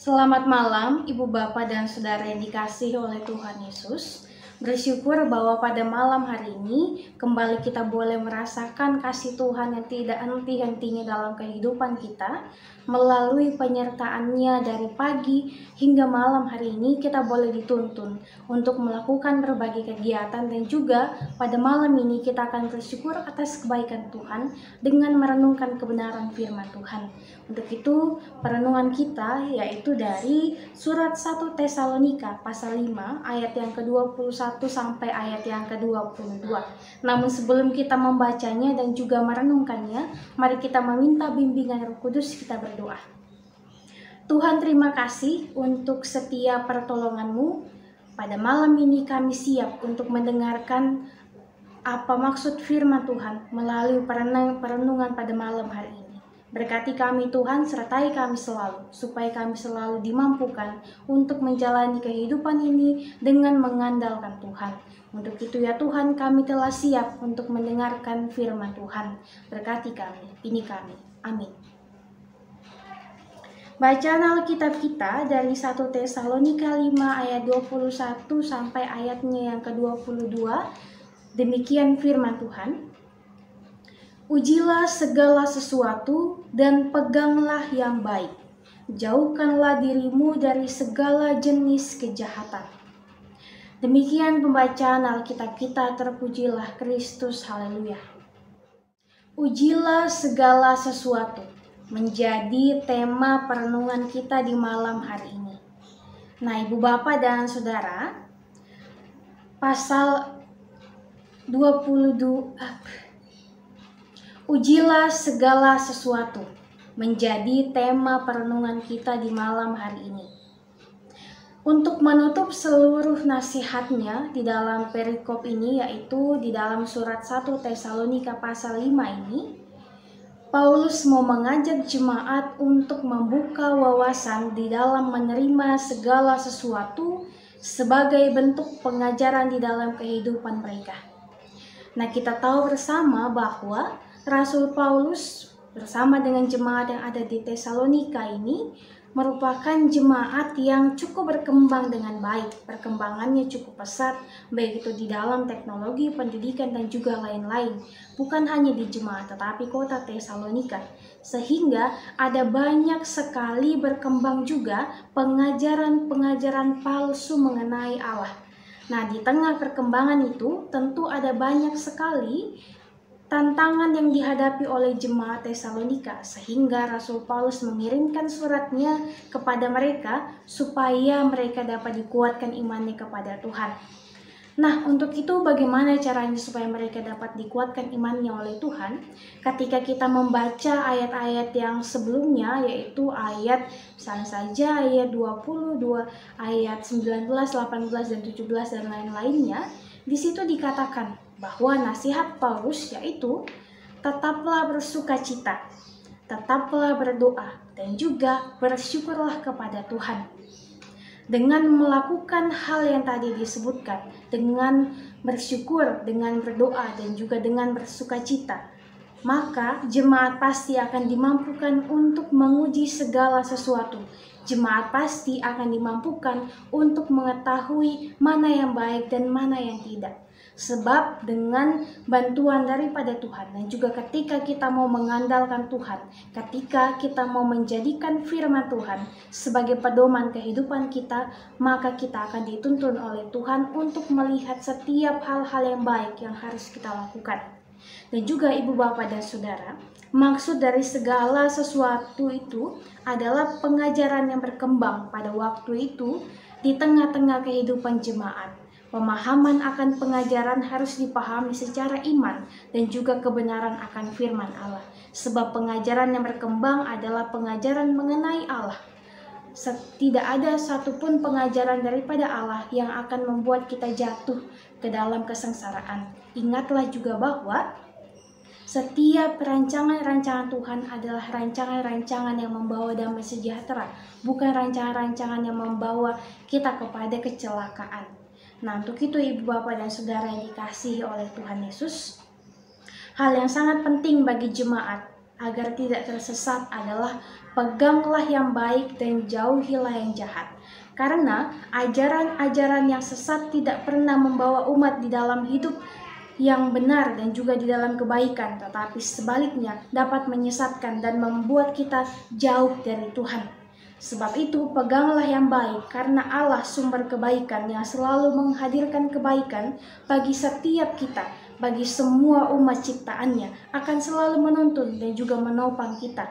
Selamat malam, Ibu Bapak dan Saudara yang dikasihi oleh Tuhan Yesus. Bersyukur bahwa pada malam hari ini kembali kita boleh merasakan kasih Tuhan yang tidak henti-hentinya dalam kehidupan kita. Melalui penyertaan-Nya dari pagi hingga malam hari ini kita boleh dituntun untuk melakukan berbagai kegiatan, dan juga pada malam ini kita akan bersyukur atas kebaikan Tuhan dengan merenungkan kebenaran firman Tuhan. Untuk itu perenungan kita yaitu dari surat 1 Tesalonika pasal 5 ayat yang ke-21 sampai ayat yang ke-22. Namun sebelum kita membacanya dan juga merenungkannya, mari kita meminta bimbingan Roh Kudus, kita berdoa. Tuhan, terima kasih untuk setiap pertolongan-Mu. Pada malam ini kami siap untuk mendengarkan apa maksud firman Tuhan melalui perenungan pada malam hari ini. Berkati kami Tuhan, sertai kami selalu, supaya kami selalu dimampukan untuk menjalani kehidupan ini dengan mengandalkan Tuhan. Untuk itu ya Tuhan, kami telah siap untuk mendengarkan firman Tuhan. Berkati kami, ini kami. Amin. Bacaan Alkitab kita dari 1 Tesalonika 5 ayat 21 sampai ayatnya yang ke-22. Demikian firman Tuhan. Ujilah segala sesuatu dan peganglah yang baik. Jauhkanlah dirimu dari segala jenis kejahatan. Demikian pembacaan Alkitab kita, terpujilah Kristus, haleluya. Ujilah segala sesuatu menjadi tema perenungan kita di malam hari ini. Nah, Ibu Bapak dan Saudara, pasal 22 Ujilah segala sesuatu menjadi tema perenungan kita di malam hari ini. Untuk menutup seluruh nasihatnya di dalam perikop ini, yaitu di dalam surat 1 Tesalonika pasal 5 ini, Paulus mau mengajak jemaat untuk membuka wawasan di dalam menerima segala sesuatu sebagai bentuk pengajaran di dalam kehidupan mereka. Nah, kita tahu bersama bahwa Rasul Paulus bersama dengan jemaat yang ada di Tesalonika ini merupakan jemaat yang cukup berkembang dengan baik. Perkembangannya cukup pesat, baik itu di dalam teknologi, pendidikan, dan juga lain-lain. Bukan hanya di jemaat, tetapi kota Tesalonika. Sehingga ada banyak sekali berkembang juga pengajaran-pengajaran palsu mengenai Allah. Nah, di tengah perkembangan itu tentu ada banyak sekali tantangan yang dihadapi oleh jemaat Tesalonika, sehingga Rasul Paulus mengirimkan suratnya kepada mereka supaya mereka dapat dikuatkan imannya kepada Tuhan. Nah, untuk itu bagaimana caranya supaya mereka dapat dikuatkan imannya oleh Tuhan? Ketika kita membaca ayat-ayat yang sebelumnya, yaitu ayat misalnya saja ayat 22, ayat 19, 18, dan 17 dan lain-lainnya, di situ dikatakan bahwa nasihat Paulus yaitu tetaplah bersukacita, tetaplah berdoa, dan juga bersyukurlah kepada Tuhan. Dengan melakukan hal yang tadi disebutkan, dengan bersyukur, dengan berdoa, dan juga dengan bersukacita, maka jemaat pasti akan dimampukan untuk menguji segala sesuatu. Jemaat pasti akan dimampukan untuk mengetahui mana yang baik dan mana yang tidak. Sebab dengan bantuan daripada Tuhan, dan juga ketika kita mau mengandalkan Tuhan, ketika kita mau menjadikan firman Tuhan sebagai pedoman kehidupan kita, maka kita akan dituntun oleh Tuhan untuk melihat setiap hal-hal yang baik yang harus kita lakukan. Dan juga Ibu Bapak dan Saudara, maksud dari segala sesuatu itu adalah pengajaran yang berkembang pada waktu itu di tengah-tengah kehidupan jemaat. Pemahaman akan pengajaran harus dipahami secara iman dan juga kebenaran akan firman Allah. Sebab pengajaran yang berkembang adalah pengajaran mengenai Allah. Tidak ada satupun pengajaran daripada Allah yang akan membuat kita jatuh ke dalam kesengsaraan. Ingatlah juga bahwa setiap rancangan-rancangan Tuhan adalah rancangan-rancangan yang membawa damai sejahtera, bukan rancangan-rancangan yang membawa kita kepada kecelakaan. Nah, untuk itu Ibu Bapak dan Saudara yang dikasihi oleh Tuhan Yesus, hal yang sangat penting bagi jemaat agar tidak tersesat adalah peganglah yang baik dan jauhilah yang jahat. Karena ajaran-ajaran yang sesat tidak pernah membawa umat di dalam hidup yang benar dan juga di dalam kebaikan, tetapi sebaliknya dapat menyesatkan dan membuat kita jauh dari Tuhan. Sebab itu peganglah yang baik, karena Allah sumber kebaikan yang selalu menghadirkan kebaikan bagi setiap kita, bagi semua umat ciptaannya, akan selalu menuntun dan juga menopang kita.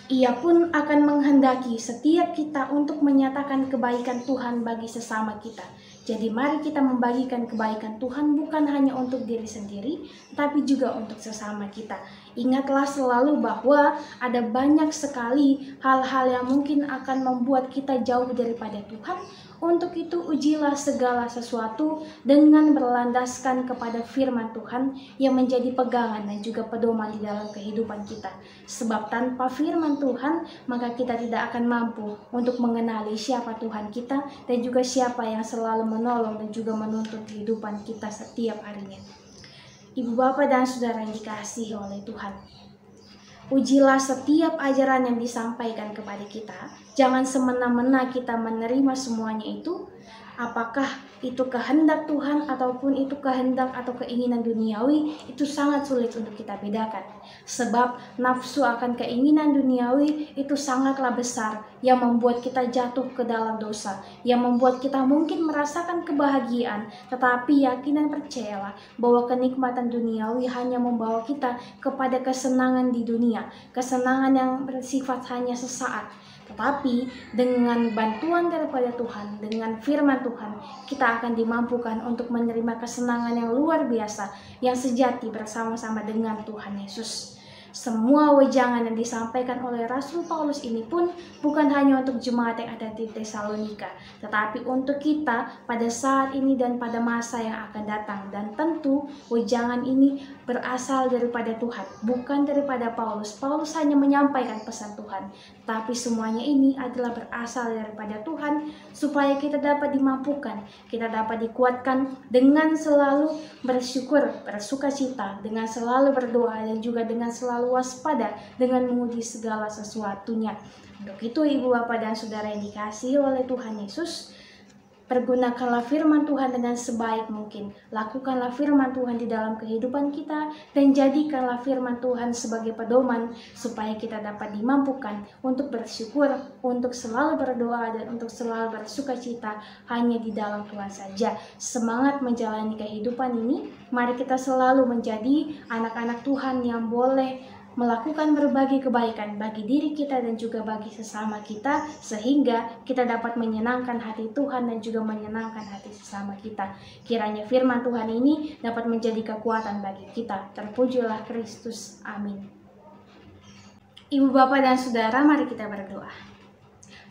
Ia pun akan menghendaki setiap kita untuk menyatakan kebaikan Tuhan bagi sesama kita. Jadi mari kita membagikan kebaikan Tuhan bukan hanya untuk diri sendiri, tapi juga untuk sesama kita. Ingatlah selalu bahwa ada banyak sekali hal-hal yang mungkin akan membuat kita jauh daripada Tuhan. Untuk itu ujilah segala sesuatu dengan berlandaskan kepada firman Tuhan yang menjadi pegangan dan juga pedoman di dalam kehidupan kita. Sebab tanpa firman Tuhan, maka kita tidak akan mampu untuk mengenali siapa Tuhan kita dan juga siapa yang selalu menolong dan juga menuntun kehidupan kita setiap harinya. Ibu Bapak dan Saudara yang dikasihi oleh Tuhan, ujilah setiap ajaran yang disampaikan kepada kita. Jangan semena-mena kita menerima semuanya itu. Apakah itu kehendak Tuhan ataupun itu kehendak atau keinginan duniawi, itu sangat sulit untuk kita bedakan. Sebab nafsu akan keinginan duniawi itu sangatlah besar, yang membuat kita jatuh ke dalam dosa, yang membuat kita mungkin merasakan kebahagiaan, tetapi yakin dan percayalah bahwa kenikmatan duniawi hanya membawa kita kepada kesenangan di dunia, kesenangan yang bersifat hanya sesaat. Tetapi dengan bantuan daripada Tuhan, dengan firman Tuhan, kita akan dimampukan untuk menerima kesenangan yang luar biasa, yang sejati bersama-sama dengan Tuhan Yesus. Semua wejangan yang disampaikan oleh Rasul Paulus ini pun bukan hanya untuk jemaat yang ada di Tesalonika, tetapi untuk kita pada saat ini dan pada masa yang akan datang. Dan tentu wejangan ini berasal daripada Tuhan, bukan daripada Paulus. Paulus hanya menyampaikan pesan Tuhan, tapi semuanya ini adalah berasal daripada Tuhan, supaya kita dapat dimampukan, kita dapat dikuatkan dengan selalu bersyukur, bersukacita, dengan selalu berdoa, dan juga dengan selalu waspada dengan menguji segala sesuatunya. Untuk itu Ibu Bapak dan Saudara yang dikasihi oleh Tuhan Yesus, pergunakanlah firman Tuhan dengan sebaik mungkin. Lakukanlah firman Tuhan di dalam kehidupan kita dan jadikanlah firman Tuhan sebagai pedoman supaya kita dapat dimampukan untuk bersyukur, untuk selalu berdoa, dan untuk selalu bersukacita hanya di dalam Tuhan saja. Semangat menjalani kehidupan ini, mari kita selalu menjadi anak-anak Tuhan yang boleh melakukan berbagai kebaikan bagi diri kita dan juga bagi sesama kita, sehingga kita dapat menyenangkan hati Tuhan dan juga menyenangkan hati sesama kita. Kiranya firman Tuhan ini dapat menjadi kekuatan bagi kita. Terpujilah Kristus. Amin. Ibu Bapak dan Saudara, mari kita berdoa.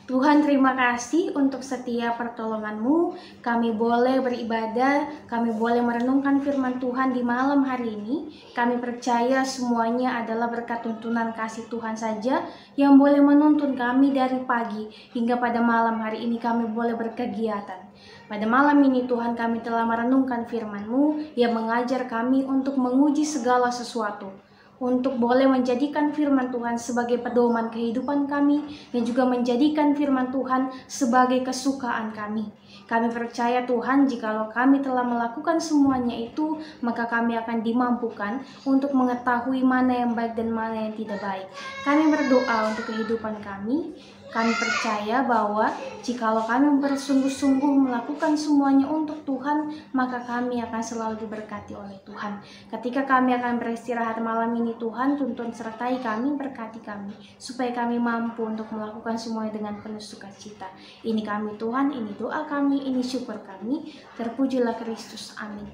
Tuhan, terima kasih untuk setiap pertolongan-Mu. Kami boleh beribadah, kami boleh merenungkan firman Tuhan di malam hari ini. Kami percaya semuanya adalah berkat tuntunan kasih Tuhan saja yang boleh menuntun kami dari pagi hingga pada malam hari ini kami boleh berkegiatan. Pada malam ini Tuhan, kami telah merenungkan firman-Mu yang mengajar kami untuk menguji segala sesuatu, untuk boleh menjadikan firman Tuhan sebagai pedoman kehidupan kami dan juga menjadikan firman Tuhan sebagai kesukaan kami. Kami percaya Tuhan, jikalau kami telah melakukan semuanya itu, maka kami akan dimampukan untuk mengetahui mana yang baik dan mana yang tidak baik. Kami berdoa untuk kehidupan kami. Kami percaya bahwa jikalau kami bersungguh-sungguh melakukan semuanya untuk Tuhan, maka kami akan selalu diberkati oleh Tuhan. Ketika kami akan beristirahat malam ini, Tuhan tuntun sertai kami, berkati kami, supaya kami mampu untuk melakukan semuanya dengan penuh sukacita. Ini kami Tuhan, ini doa kami, ini syukur kami. Terpujilah Kristus. Amin.